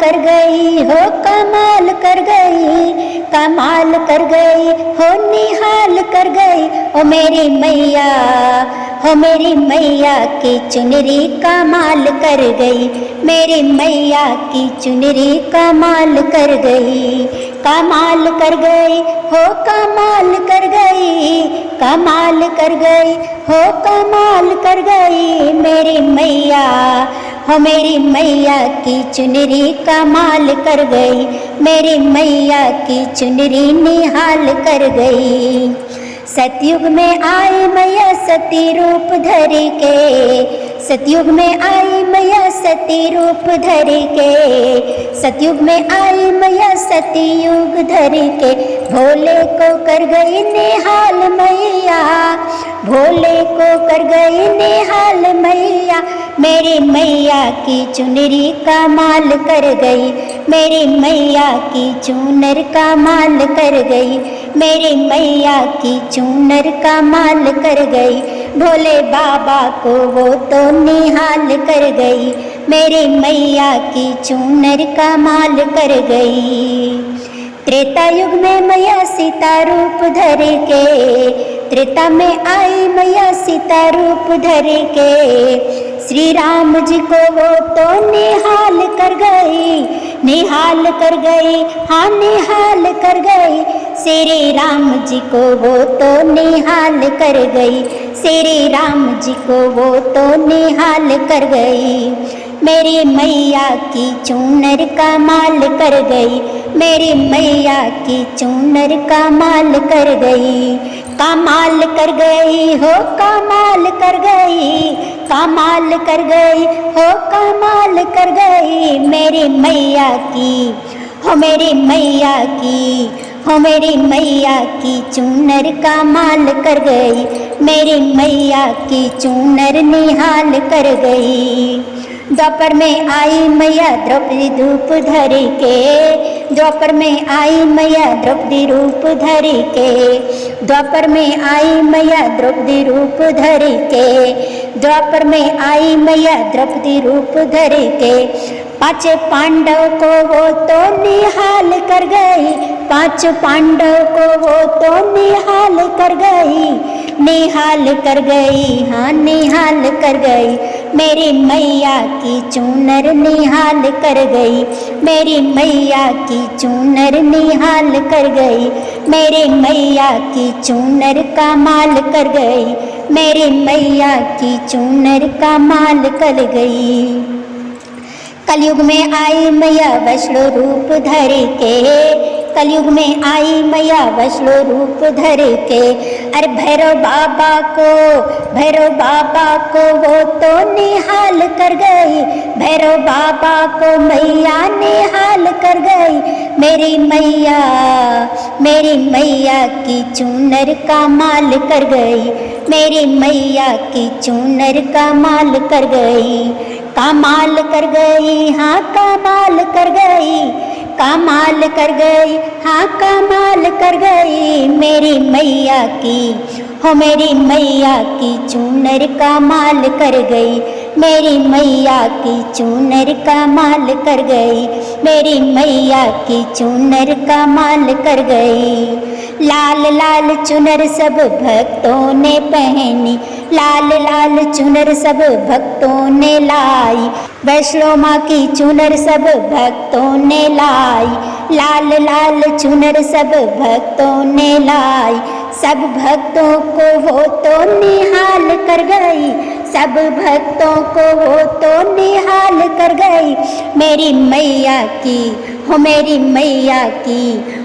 कर गई हो, कमाल कर गई, कमाल कर गई हो, निहाल कर गई। ओ मेरी मैया, हो मेरी मैया की चुनरी कमाल कर गई, मेरी मैया की चुनरी कमाल कर गई, कमाल कर गई हो, कमाल कर गई, कमाल कर गई हो, कमाल कर गई। मेरी मैया, हो मेरी मैया की चुनरी कमाल कर गई, मेरी मैया की चुनरी निहाल कर गई। सतयुग में आई मैया सती रूप धर के, सतयुग में आई मैया सती रूप धर के, सतयुग में आई मैया सती युग धर के। भोले को कर गई निहाल मैया, भोले को कर गई निहाल मैया। मेरी मैया की चुनरी कमाल कर गई, मेरी मैया की चुनर कमाल कर गई, मेरी मैया की चुनर कमाल कर गई। भोले बाबा को वो तो निहाल कर गई, मेरी मैया की चुनर कमाल कर गई। त्रेता युग में मैया सीता रूप धर के, त्रेता में आई मैया सीता रूप धर के। श्री राम जी को वो तो निहाल कर गई, निहाल कर गई, हाँ निहाल कर गई। श्री राम जी को वो तो निहाल कर गई, श्री राम जी को वो तो निहाल कर गई। मेरी मैया की चुनर कमाल कर गई, मेरी मैया की चुनर कमाल कर गई, कमाल कर गई हो, कमाल कर गई, कमाल कर गई हो, कमाल कर गई। मेरी मैया की, हो मेरी मैया की, हो मेरी मैया की चुनर कमाल कर गई, मेरी मैया की चुनर निहाल कर गई। द्वापर में आई मैया द्रौपदी रूप धर के, द्वापर में आई मैया द्रौपदी रूप धर के, द्वापर में आई मैया द्रौपदी रूप धर के, द्वापर में आई मैया द्रौपदी रूप धर के। पांच पांडव को वो तो निहाल कर गई, पांच पांडव को वो तो निहाल कर गई, निहाल कर गई, हाँ निहाल कर गई। मेरी मैया की चुनर निहाल कर गई, मेरी मैया की चुनर निहाल कर गई, मेरी मैया की चुनर कमाल कर गई, मेरी मैया की चुनर कमाल कर गई। कलयुग में आई मैया वैष्णो रूप धर के, कलयुग में आई मैया वैष्णो रूप धर के। अरे भैरव बाबा को, भैरव बाबा को वो तो निहाल कर गई, भैरव बाबा को मैया निहाल कर गई। मेरी मैया, मेरी मैया की चुनर कमाल कर गई, मेरी मैया की चुनर कमाल कर गई, कमाल कर गई, हाँ कमाल कर गई, कमाल कर गई, हाँ कमाल कर गई। मेरी मैया की, हो मेरी मैया की चुनर कमाल कर गई, मेरी मैया की चुनर कमाल कर गई, मेरी मैया की चुनर कमाल कर गई। लाल लाल चुनर सब भक्तों ने पहनी, लाल लाल चुनर सब भक्तों ने लाई, वैष्णो माँ की चुनर सब भक्तों ने लाई, लाल लाल चुनर सब भक्तों ने लाई। सब भक्तों को वो तो निहाल कर गई, सब भक्तों को वो तो निहाल कर गई। मेरी मैया की, हो मेरी मैया की,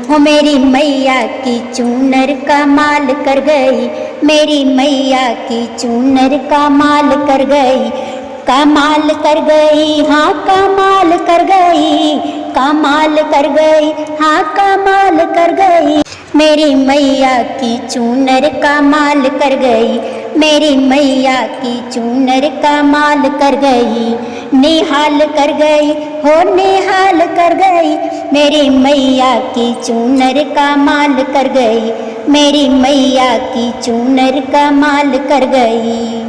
हो मेरी मैया की चुनर कमाल कर गई, मेरी मैया की चुनर कमाल कर गई, कमाल कर गई, हाँ कमाल कर गई, कमाल कर गई, हाँ कमाल कर गई। मेरी मैया की चुनर कमाल कर गई, मेरी मैया की चुनर कमाल कर गई, निहाल कर गई, हो निहाल कर गई। मेरी मैया की चुनर कमाल कर गई, मेरी मैया की चुनर कमाल कर गई।